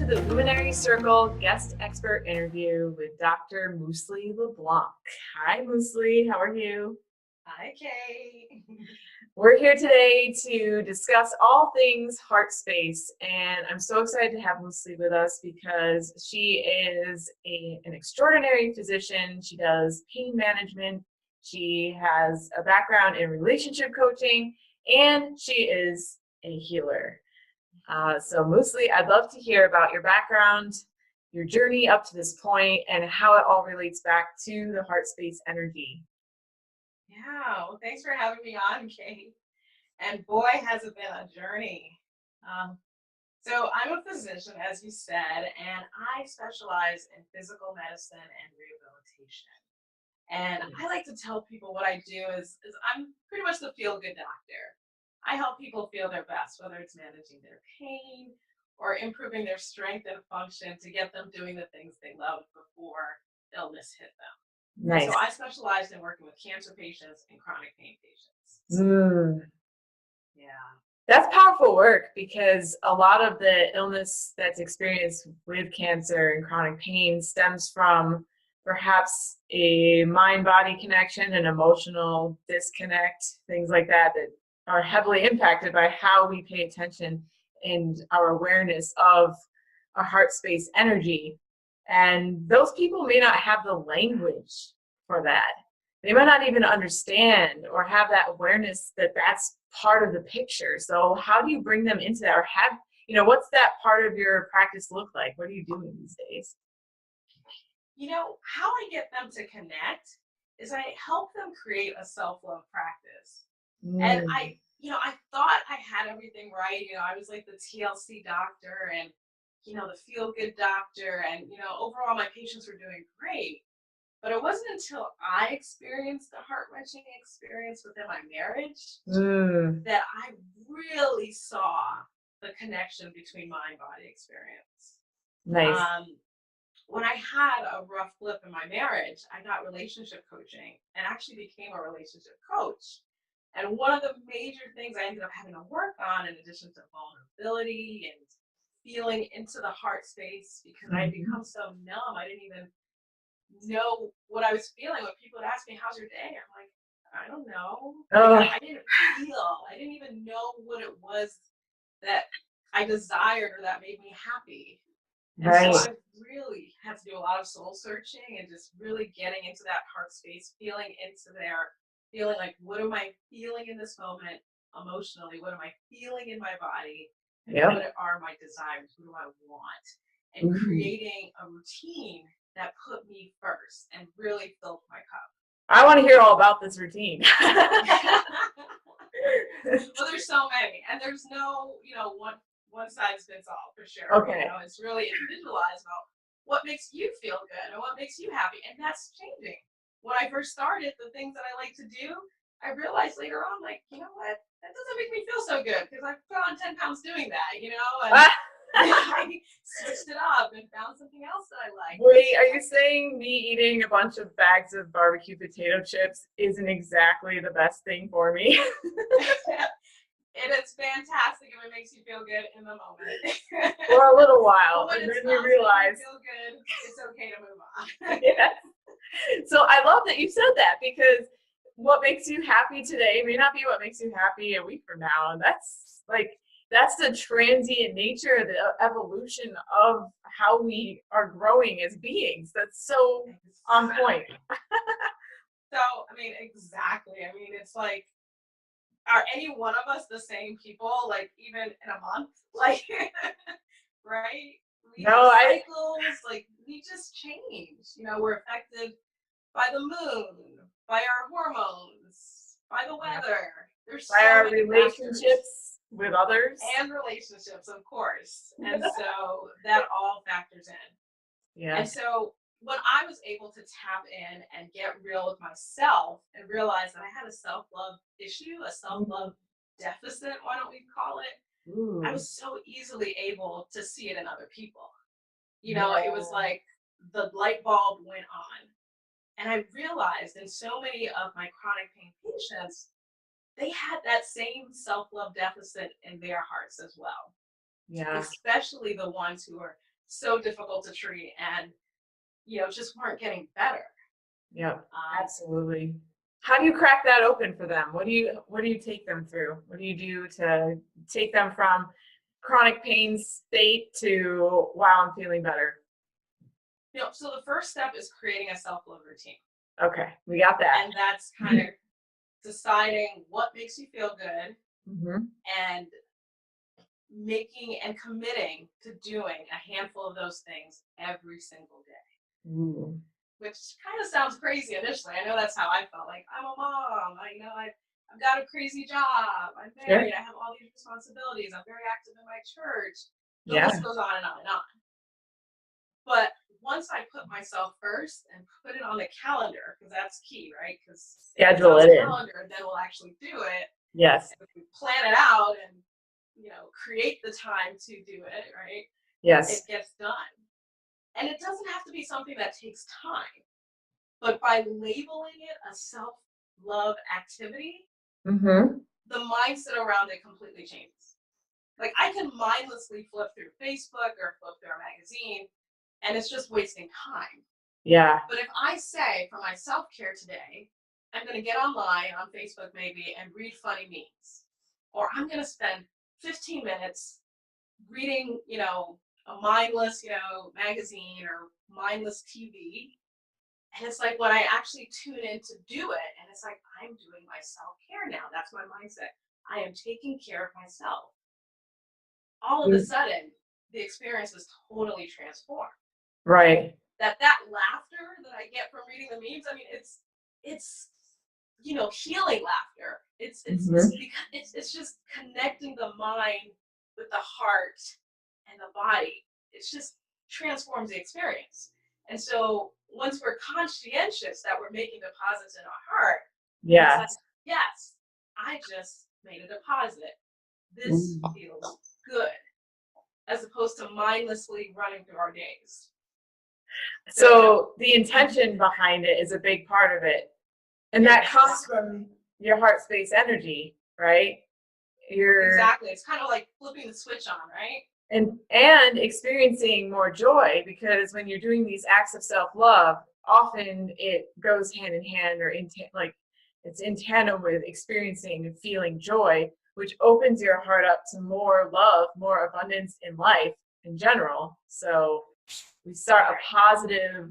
to the Luminary Circle guest expert interview with Dr. Moosli LeBlanc. Hi, Moosli. How are you? Hi, Kay. We're here today to discuss all things heart space, and I'm so excited to have Moosli with us because she is an extraordinary physician. She does pain management. She has a background in relationship coaching, and she is a healer. So Moosli, I'd love to hear about your background, your journey up to this point, and how it all relates back to the heart space energy. Yeah, well, thanks for having me on, Kate. And boy, has it been a journey. Um, so I'm a physician, as you said, and I specialize in physical medicine and rehabilitation. And I like to tell people what I do is I'm pretty much the feel-good doctor. I help people feel their best, whether it's managing their pain or improving their strength and function to get them doing the things they love before illness hit them. And so Nice. I specialized in working with cancer patients and chronic pain patients. Mm. Yeah. That's powerful work because a lot of the illness that's experienced with cancer and chronic pain stems from perhaps a mind-body connection, an emotional disconnect, things like that that are heavily impacted by how we pay attention and our awareness of our heart space energy. And those people may not have the language for that. They might not even understand or have that awareness that that's part of the picture. So how do you bring them into that, or have, what's that part of your practice look like? What are you doing these days? How I get them to connect is I help them create a self-love practice. And Mm, I thought I had everything right. I was like the TLC doctor and, the feel-good doctor. And, overall my patients were doing great. But it wasn't until I experienced a heart-wrenching experience within my marriage mm, that I really saw the connection between mind body experience. nice. Um, when I had a rough blip in my marriage, I got relationship coaching and actually became a relationship coach. And one of the major things I ended up having to work on, in addition to vulnerability and feeling into the heart space, because I had Mhm. become so numb, I didn't even know what I was feeling. When people would ask me, "How's your day?" I'm like, "I don't know." Like Oh, I didn't feel. I didn't even know what it was that I desired or that made me happy. And so right. I really had to do a lot of soul searching and just really getting into that heart space, feeling into there, feeling like, what am I feeling in this moment emotionally? What am I feeling in my body? And Yep. what are my desires? What do I want? And Mhm. creating a routine that put me first and really filled my I want to hear all about this routine. cup. Well, there's so many, and there's no, one size fits all for sure. Okay. It's really individualized about what makes you feel good and what makes you happy, and that's changing. When I first started, the things that I like to do, I realized later on, like, you know what, that doesn't make me feel so good because I put on 10 pounds doing that, and I switched it up and found something else that I like. And Wait, so are you saying me eating a bunch of bags of barbecue potato chips isn't exactly the best thing for me? it is fantastic if it makes you feel good in the moment. For a little But while, when and it then you stops making you realize, feel good, it's okay to move on. yes. So I love that you said that because what makes you happy today may not be what makes you happy a week from now. And that's the transient nature, the evolution of how we are growing as beings. That's so on point. Exactly. So, I mean, exactly. I mean, it's like, are any one of us the same people, like, even in a month? Like, right? We have No, I cycles, like, we just change. We're affected by the moon, by our hormones, by the yeah, weather. There's by so our many factors. relationships with others. And relationships, of course. And so that all factors in. And Yes. so when I was able to tap in and get real with myself and realize that I had a self love issue, a self love deficit, why don't we call it? I Ooh. was so easily able to see it in other people. It was Yeah. like the light bulb went on. And I realized in so many of my chronic pain patients, they had that same self love deficit in their hearts as well, Yeah. especially the ones who are so difficult to treat and, just weren't getting better. Yep, Um, absolutely. How do you crack that open for them? What do you take them through? What do you do to take them from chronic pain state to wow, I'm feeling better? so the first step is creating a self-love routine. Okay, we got that. And that's kind of deciding what makes you feel good Hmm. and making and committing to doing a handful of those things every single day. Ooh. Which kind of sounds crazy initially. I know that's how I felt. Like, I'm a mom. I've got a crazy job. I'm Sure. married. I have all these responsibilities. I'm very active in my church. The Yeah. list goes on and on and on. But once I put myself first and put it on the calendar, because that's key, right? Because if it's Schedule on it the in. calendar, then we'll actually do it. Yes. And if we plan it out and create the time to do it, right? Yes. It gets done. And it doesn't have to be something that takes time. But by labeling it a self-love activity, Mm-hmm. the mindset around it completely changes. Like I can mindlessly flip through Facebook or flip through a magazine, and it's just wasting time. Yeah. But if I say for my self-care today, I'm going to get online on Facebook maybe and read funny memes, or I'm going to spend 15 minutes reading, a mindless, magazine or mindless TV. And it's like when I actually tune in to do it, and it's like I'm doing my self-care now. That's my mindset. I am taking care of myself. All of a Mm. sudden, the experience is totally transformed. Right. That laughter that I get from reading the memes, I mean, it's healing laughter. Mm-hmm. It's just connecting the mind with the heart and the body. It's just transforms the experience. And so once we're conscientious that we're making deposits in our heart, it's Yeah. like, yes, I just made a deposit. This Mm. feels good, as opposed to mindlessly running through our days. So the intention behind it is a big part of it. And that comes from your heart space energy, right? Exactly. It's kind of like flipping the switch on, right? And experiencing more joy, because when you're doing these acts of self-love, often it goes hand in hand or like it's in tandem with experiencing and feeling joy, which opens your heart up to more love, more abundance in life in general. So we start a positive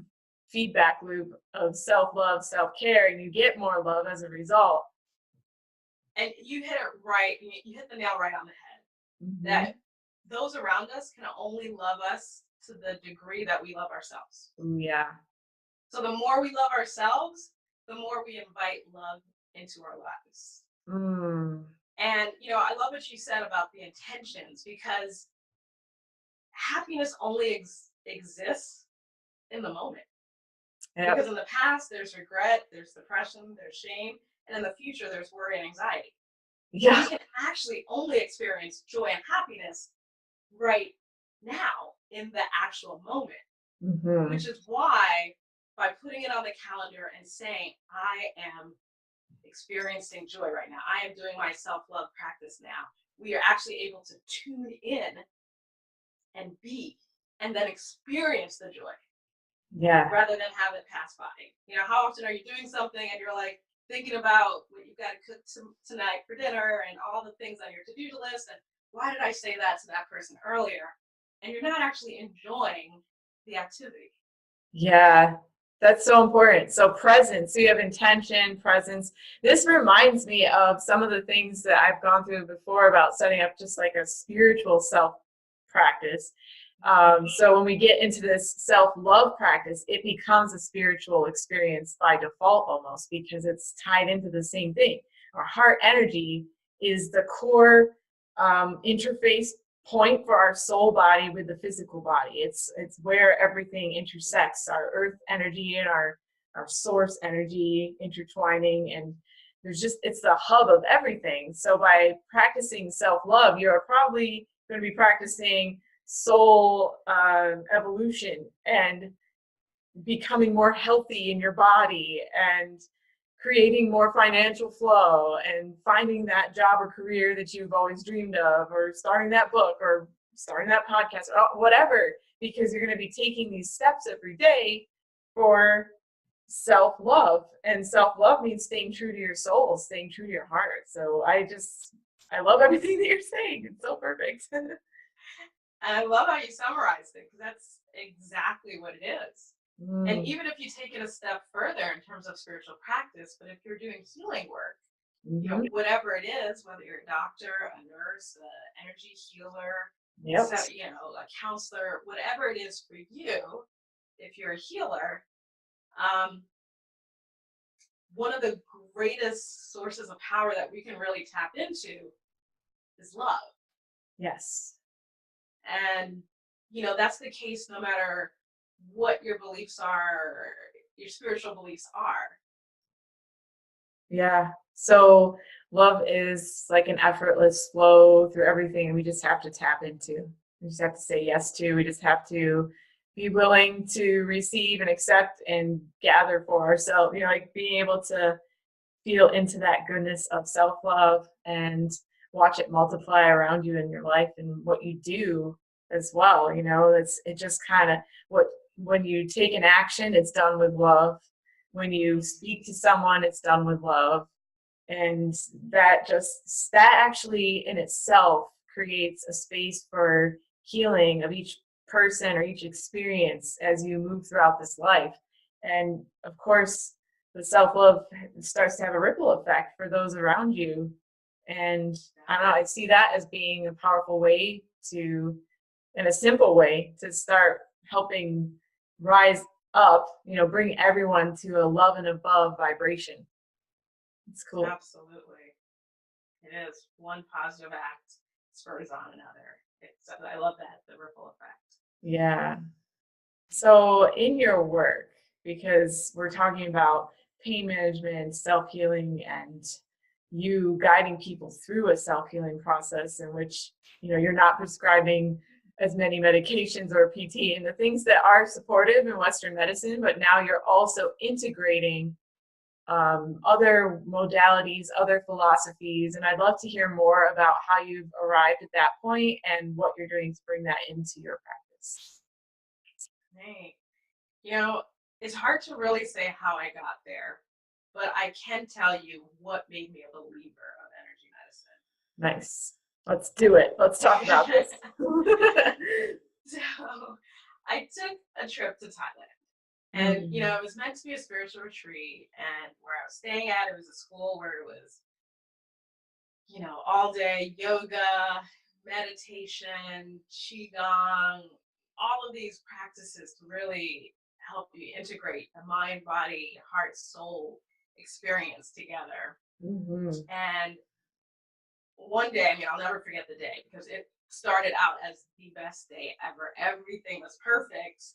feedback loop of self-love, self-care, and you get more love as a result. And you hit it right. You hit the nail right on the head. Mm-hmm. That those around us can only love us to the degree that we love ourselves. Yeah. So the more we love ourselves, the more we invite love into our lives. Mm. And I love what you said about the intentions, because happiness only exists in the moment. Yep. Because in the past, there's regret, there's depression, there's shame, and in the future, there's worry and anxiety. Yeah. We can actually only experience joy and happiness right now in the actual moment, Mm-hmm. which is why by putting it on the calendar and saying, I am experiencing joy right now, I am doing my self-love practice now, we are actually able to tune in and be, and then experience the joy. Yeah. Rather than have it pass by. How often are you doing something and you're like thinking about what you've got to cook tonight for dinner and all the things on your to-do list, and why did I say that to that person earlier? And you're not actually enjoying the activity. Yeah, that's so important. So presence, so you have intention, presence. This reminds me of some of the things that I've gone through before about setting up just like a spiritual self practice. So when we get into this self-love practice, it becomes a spiritual experience by default almost, because it's tied into the same thing. Our heart energy is the core interface point for our soul body with the physical body. It's where everything intersects, our earth energy and our source energy intertwining, and it's the hub of everything. So by practicing self-love, you're probably going to be practicing soul evolution and becoming more healthy in your body and creating more financial flow and finding that job or career that you've always dreamed of, or starting that book or starting that podcast or whatever because you're going to be taking these steps every day for self-love. And self-love means staying true to your soul, staying true to your heart. So I love everything that you're saying. It's so perfect. And I love how you summarized it, because that's exactly what it is. And Mm, even if you take it a step further in terms of spiritual practice, but if you're doing healing work, mhm. whatever it is, whether you're a doctor, a nurse, an energy healer, Yep. so, a counselor, whatever it is for you, if you're a healer, um, one of the greatest sources of power that we can really tap into is love. Yes. And, that's the case no matter what your beliefs are, your spiritual beliefs are. Yeah. So love is like an effortless flow through everything, and we just have to tap into. We just have to say yes to. We just have to be willing to receive and accept and gather for ourselves. Like being able to feel into that goodness of self-love and watch it multiply around you in your life and what you do as well. It just kind of what when you take an action, it's done with love. When you speak to someone, it's done with love. And that actually in itself creates a space for healing of each person or each experience as you move throughout this life. And of course, the self-love starts to have a ripple effect for those around you. And I don't know, I see that as being a powerful way to, in a simple way, to start helping rise up, bring everyone to a love and above vibration. It's cool. Absolutely. It is. One positive act spurs on another. I love that, the ripple effect. Yeah. So in your work, because we're talking about pain management, self-healing, and you guiding people through a self-healing process in which, you're not prescribing as many medications or PT and the things that are supportive in Western medicine, but now you're also integrating other modalities, other philosophies. And I'd love to hear more about how you've arrived at that point and what you're doing to bring that into your practice. Right. You know, it's hard to really say how I got there, but I can tell you what made me a believer of energy Nice. Let's do it. Let's talk about this. medicine. So I took a trip to Thailand. And, Mm, it was meant to be a spiritual retreat. And where I was staying at, it was a school where it was, all day yoga, meditation, qigong, all of these practices to really help you integrate the mind, body, heart, soul experience together. mhm. And one day, I'll never forget the day because it started out as the best day ever. Everything was perfect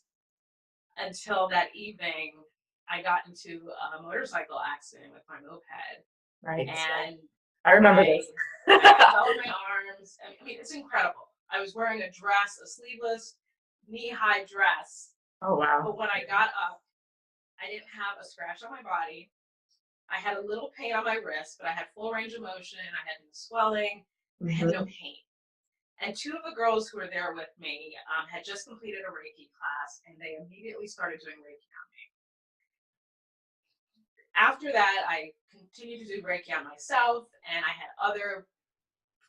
until that evening. I got into a motorcycle accident with my moped, Right. and I remember I this. I fell on my arms. It's incredible. I was wearing a dress, a sleeveless, knee-high dress, Oh, wow. but when I got up, I didn't have a scratch on my body. I had a little pain on my wrist, but I had full range of motion. I had no swelling. I had no Mhm. pain. And two of the girls who were there with me had just completed a Reiki class, and they immediately started doing Reiki on me. After that, I continued to do Reiki on myself, and I had other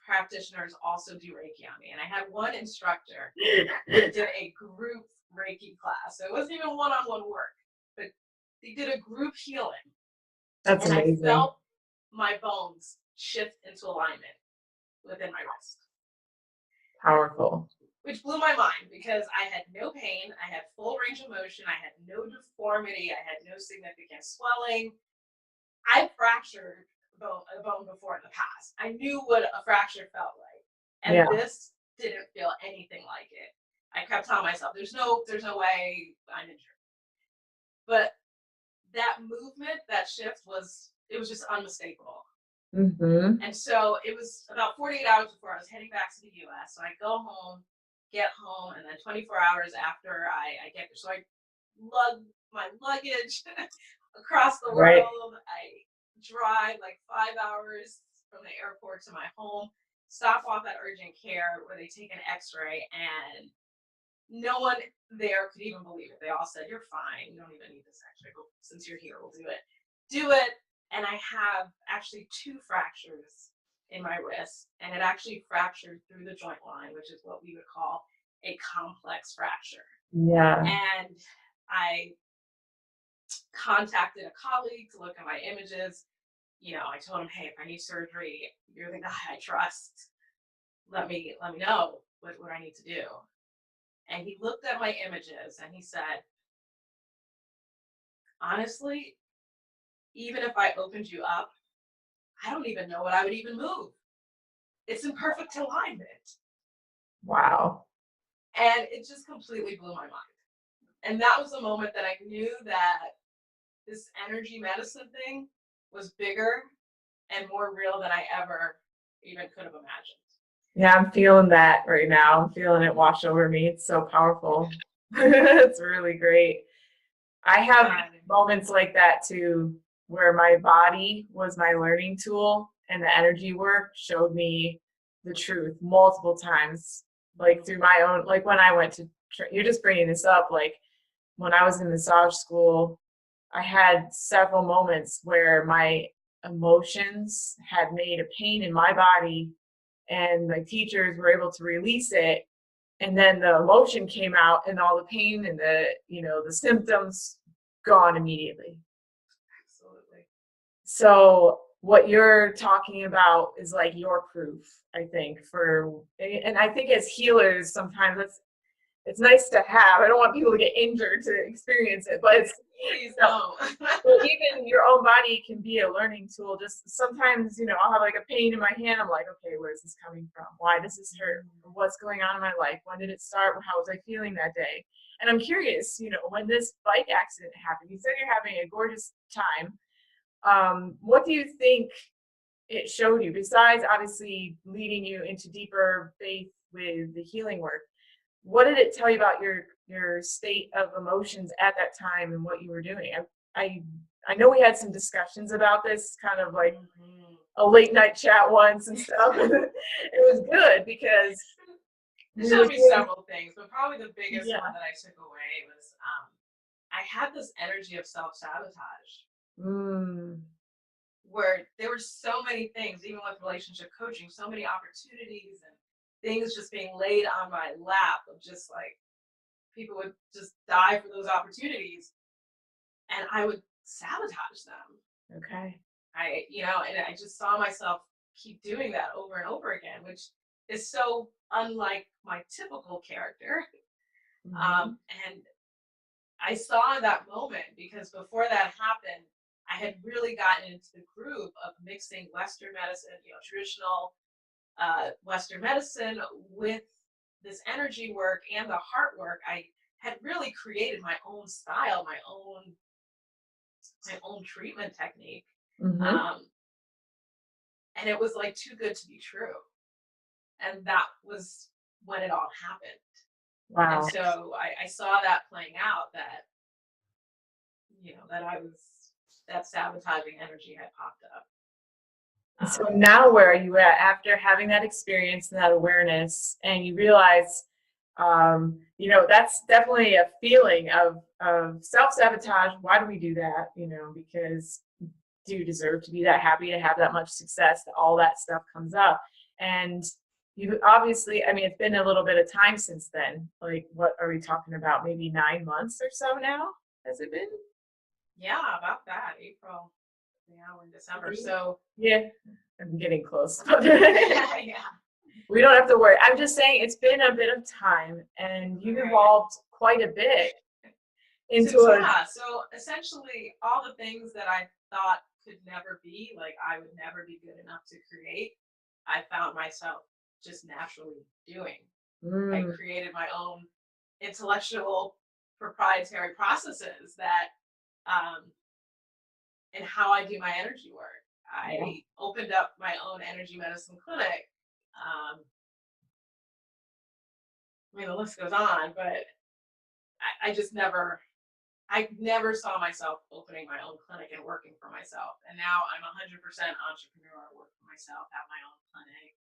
practitioners also do Reiki on me. And I had one instructor that did a group Reiki class. So it wasn't even one-on-one work, but they did a group healing. That's And I amazing. felt my bones shift into alignment within my wrist, Powerful. which blew my mind because I had no pain. I had full range of motion. I had no deformity. I had no significant swelling. I fractured a bone before in the past. I knew what a fracture felt like, and Yeah. this didn't feel anything like it. I kept telling myself, there's no way I'm injured." But that movement, that shift it was just unmistakable. Mhm. And so it was about 48 hours before I was heading back to the US. So I go home, get home, and then 24 hours after I get there. So I lug my luggage across the Right. world. I drive like 5 hours from the airport to my home, stop off at urgent care where they take an x ray. And no one there could even believe it. They all said, "You're fine. You don't even need this X-ray. But since you're here, we'll do it." Do it. And I have actually two fractures in my wrist, and it actually fractured through the joint line, which is what we would call a complex fracture. Yeah. And I contacted a colleague to look at my images. I told him, "Hey, if I need surgery, you're the guy I trust. Let me know what I need to do." And he looked at my images and he said, "Honestly, even if I opened you up, I don't even know what I would even move. It's in perfect alignment." Wow. And it just completely blew my mind. And that was the moment that I knew that this energy medicine thing was bigger and more real than I ever even could have imagined. Yeah, I'm feeling that right now. I'm feeling it wash over me. It's so powerful. It's really great. I have And moments like that too, where my body was my learning tool and the energy work showed me the truth multiple times, like through my own, like when I went to, you're just bringing this up, like when I was in massage school, I had several moments where my emotions had made a pain in my body and my teachers were able to release it, and then the emotion came out and all the pain and the symptoms gone immediately. absolutely. So what you're talking about is like your proof, I think, and I think as healers sometimes it's nice to have. I don't want people to get injured to experience it, but it's Please don't. well, even your own body can be a learning tool. Just sometimes, I'll have like a pain in my hand. I'm like, okay, where's this coming from? Why does this hurt? What's going on in my life? When did it start? How was I feeling that day? And I'm curious, when this bike accident happened, you said you're having a gorgeous time. What do you think it showed you, besides obviously leading you into deeper faith with the healing work? What did it tell you about your state of emotions at that time and what you were doing? I I know we had some discussions about this, kind of like Mhm. a late night chat once and stuff. It was good because It we were showed me doing, several things, but probably the biggest yeah. one that I took away was I had this energy of self sabotage Mm, where there were so many things, even with relationship coaching, so many opportunities and things just being laid on my lap of just like people would just die for those opportunities and I would sabotage them. okay. And I just saw myself keep doing that over and over again, which is so unlike my typical character. Mhm. And I saw that moment because before that happened, I had really gotten into the groove of mixing Western medicine, traditional Western medicine with this energy work and the heart work. I had really created my own style, my own treatment technique. Mhm. Um, and it was like too good to be true. And that was when it all happened. And Wow. so I saw that playing out that, that that sabotaging energy had popped up. So Um, now where are you at after having that experience and that awareness and you realize that's definitely a feeling of self-sabotage. Why do we do that? Because do you deserve to be that happy, to have that much success, that all that stuff comes up? And you obviously, I mean, it's been a little bit of time since then. Like, what are we talking about? Maybe 9 months or so now? Has it been? yeah, about that. April, yeah, we're in December. So Yeah, I'm getting close. yeah, We don't have to worry. I'm just saying it's been a bit of time and you've right. evolved quite a bit So into a, yeah, so essentially all the things that I thought could never be, like I would never be good enough to create, I found myself just naturally doing. I mm, created my own intellectual proprietary processes that and how I do my energy work. yeah. I opened up my own energy medicine clinic. Um, I mean, the list goes on, but I never saw myself opening my own clinic and working for myself. And now I'm 100% entrepreneur, work for myself, have my own clinic,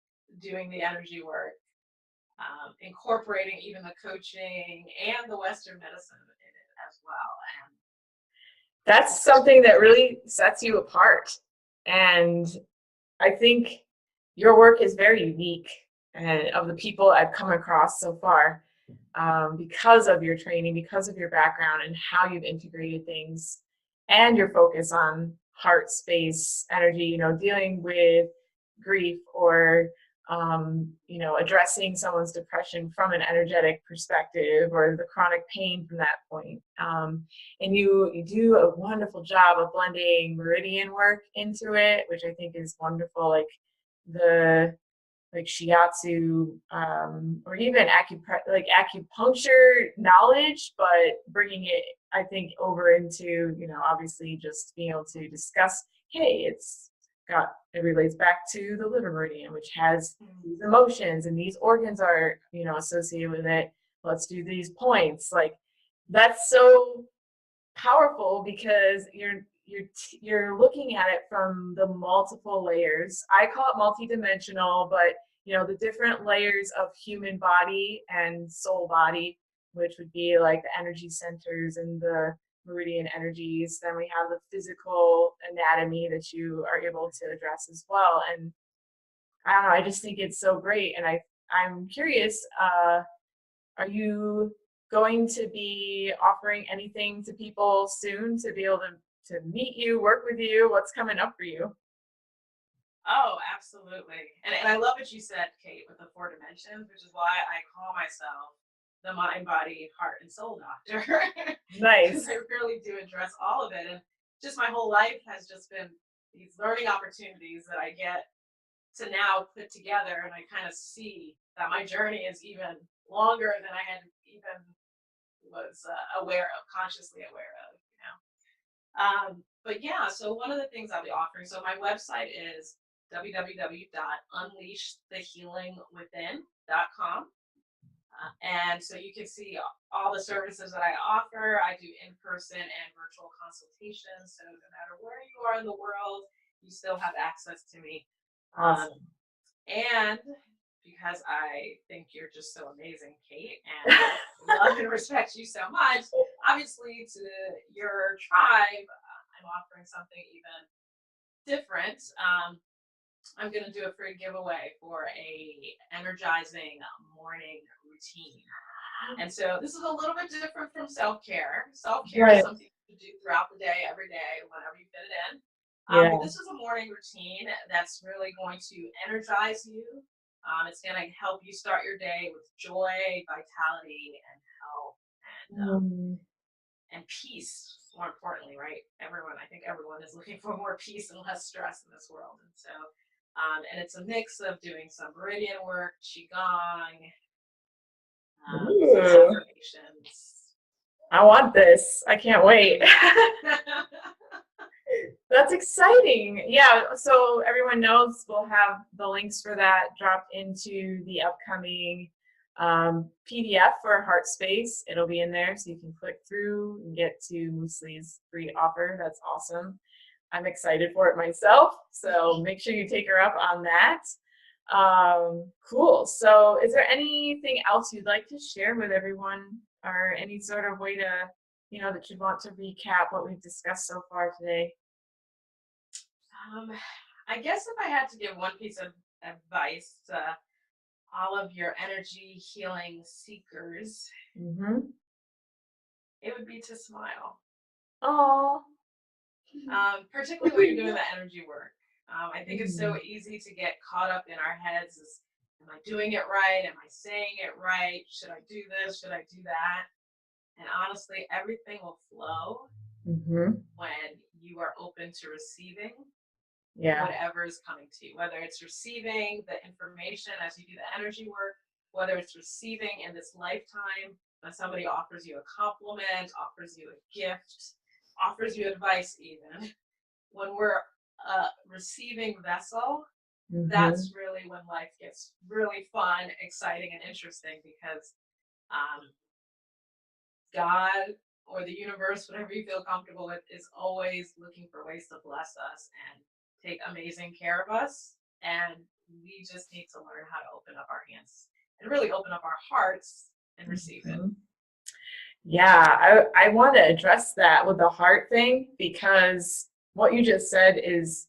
doing the energy work. incorporating even the coaching and the Western medicine in it as well. And That's something that really sets you apart. And I think your work is very unique and of the people I've come across so far, because of your training, because of your background, and how you've integrated things and your focus on heart space energy, dealing with grief or, addressing someone's depression from an energetic perspective or the chronic pain from that point. And you do a wonderful job of blending meridian work into it, which I think is wonderful. The like shiatsu, or even acupuncture knowledge, but bringing it, I think, over into, obviously just being able to discuss, hey, it relates back to the liver meridian, which has these emotions and these organs are, associated with it. Let's do these points. Like, that's so powerful because you're looking at it from the multiple layers. I call it multidimensional, but the different layers of human body and soul body, which would be like the energy centers and the meridian energies. Then we have the physical anatomy that you are able to address as well. And I don't know, I just think it's so great. And I'm curious, are you going to be offering anything to people soon to be able to meet you, work with you? What's coming up for you? oh, absolutely. And I love what you said, Kate, with the four dimensions, which is why I call myself the mind, body, heart, and soul doctor. Because Nice. I really do address all of it. And just my whole life has just been these learning opportunities that I get to now put together. And I kind of see that my journey is even longer than I had even was aware of, consciously aware of, you know. But yeah, so one of the things I'll be offering, so my website is www.unleashthehealingwithin.com. And so you can see all the services that I offer. I do in-person and virtual consultations. So no matter where you are in the world, you still have access to me. Um, Awesome. and because I think you're just so amazing, Kate, and love and respect you so much, obviously to your tribe, I'm offering something even different. I'm going to do a free giveaway for a energizing morning routine. And so this is a little bit different from self-care. Self-care is Right. something you do throughout the day, every day, whenever you fit it in. Yeah. But this is a morning routine that's really going to energize you. It's going to help you start your day with joy, vitality, and health, Mm. and peace. More importantly, right? I think everyone is looking for more peace and less stress in this world. And so, and it's a mix of doing some meridian work, qigong, some Ooh, affirmations. I want this. I can't wait. That's exciting. Yeah, so everyone knows we'll have the links for that dropped into the upcoming PDF for Heart Space. It'll be in there so you can click through and get to Moosely's free offer. That's awesome. I'm excited for it myself, so make sure you take her up on that. Cool. So is there anything else you'd like to share with everyone or any sort of way to, that you'd want to recap what we've discussed so far today? um, I guess if I had to give one piece of advice to all of your energy healing seekers, Mm-hmm. it would be to smile. Oh. Particularly when you're doing the energy work. I think it's so easy to get caught up in our heads as, am I doing it right? Am I saying it right? Should I do this? Should I do that? And honestly, everything will flow Mm-hmm. when you are open to receiving Yeah. whatever is coming to you, whether it's receiving the information as you do the energy work, whether it's receiving in this lifetime when somebody offers you a compliment, offers you a gift, offers you advice, even. When we're a receiving vessel, Mm-hmm. that's really when life gets really fun, exciting, and interesting because um, God or the universe, whatever you feel comfortable with, is always looking for ways to bless us and take amazing care of us. And we just need to learn how to open up our hands and really open up our hearts and receive it. Mhm. Yeah, I want to address that with the heart thing because what you just said is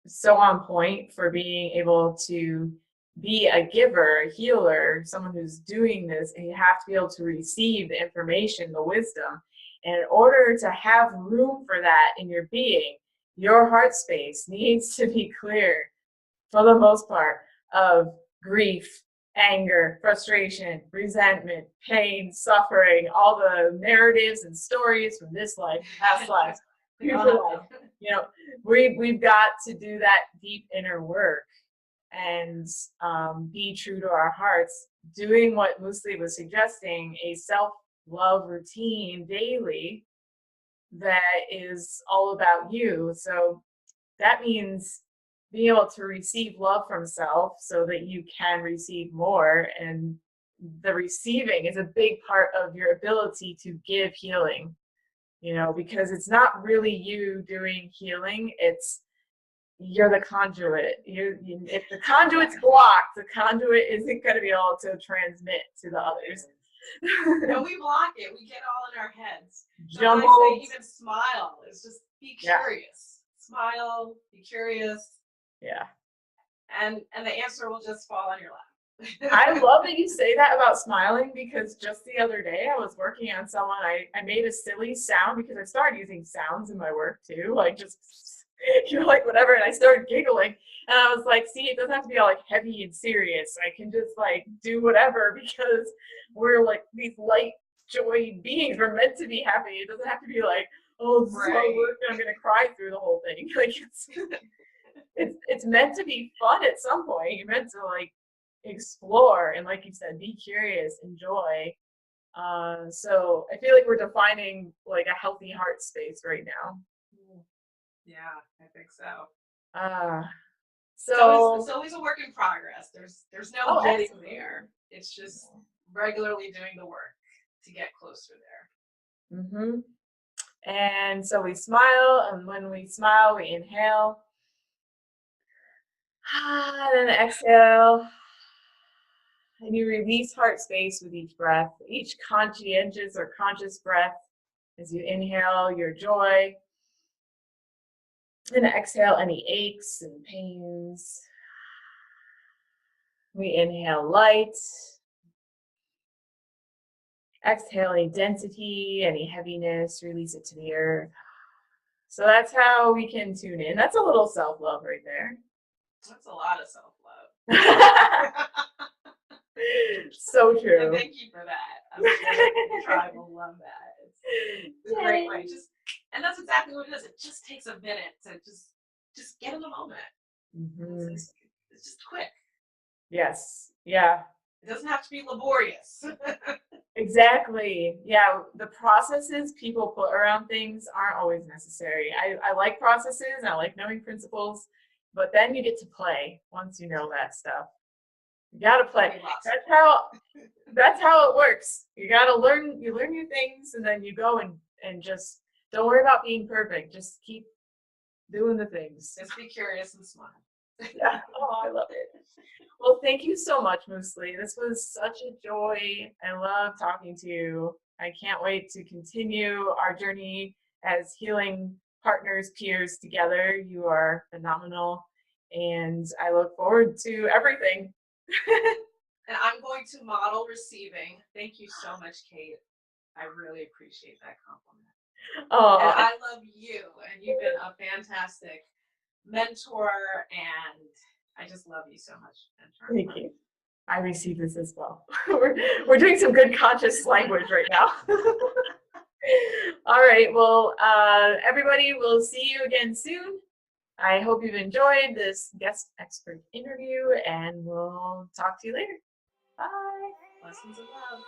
so on point for being able to be a giver, a healer, someone who's doing this, and you have to be able to receive the information, the wisdom. And in order to have room for that in your being, your heart space needs to be clear for the most part of grief, anger, frustration, resentment, pain, suffering, all the narratives and stories from this life, past lives, future life. You know, we've got to do that deep inner work and be true to our hearts, doing what Musli was suggesting, a self-love routine daily that is all about you. So that means being able to receive love from self so that you can receive more. And the receiving is a big part of your ability to give healing, because it's not really you doing healing, it's you're the conduit. If the conduit's blocked, the conduit isn't going to be able to transmit to the others. And we block it. We get all in our heads. Jumbled. So I say even smile. It's just be Yeah. curious. Smile, be curious. Yeah. And the answer will just fall on your lap. I love that you say that about smiling because just the other day I was working on someone. I made a silly sound because I started using sounds in my work too, like just like whatever, and I started giggling and I was like, see, it doesn't have to be all like heavy and serious. I can just like do whatever because we're like these light joy beings. We're meant to be happy. It doesn't have to be like, oh, this is hard work and I'm gonna cry through the whole thing. Like it's meant to be fun at some point. You're meant to like explore and, like you said, be curious, enjoy. So I feel like we're defining like a healthy heart space right now. Yeah, I think so. So it's always a work in progress. There's no getting there. It's just regularly doing the work to get closer there. Mm-hmm. And so we smile, and when we smile, we inhale. And then exhale. And you release heart space with each breath, each conscientious or conscious breath. As you inhale your joy, and exhale any aches and pains. We inhale light. Exhale any density, any heaviness, release it to the earth. So that's how we can tune in. That's a little self-love right there. That's a lot of self-love. So true. And thank you for that. I'm sure the tribe will love that. It's a great way. And that's exactly what it is. It just takes a minute to just get in the moment. Mm-hmm. It's just quick. Yes. Yeah. It doesn't have to be laborious. Exactly. Yeah. The processes people put around things aren't always necessary. I like processes and I like knowing principles, but then you get to play once you know that stuff. You gotta play. That's how it works. You learn your things, and then you go and just don't worry about being perfect. Just keep doing the things. Just be curious and smile. Yeah. Oh, I love it. Well, thank you so much, Musli. This was such a joy. I love talking to you. I can't wait to continue our journey as healing partners, peers together. You are phenomenal, and I look forward to everything. And I'm going to model receiving. Thank you so much, Kate. I really appreciate that compliment. Oh, and I love you, and you've been a fantastic mentor, and I just love you so much. Thank you. I receive this as well. We're doing some good conscious language right now. All right. Well, everybody, we'll see you again soon. I hope you've enjoyed this guest expert interview, and we'll talk to you later. Bye. Blessings of love.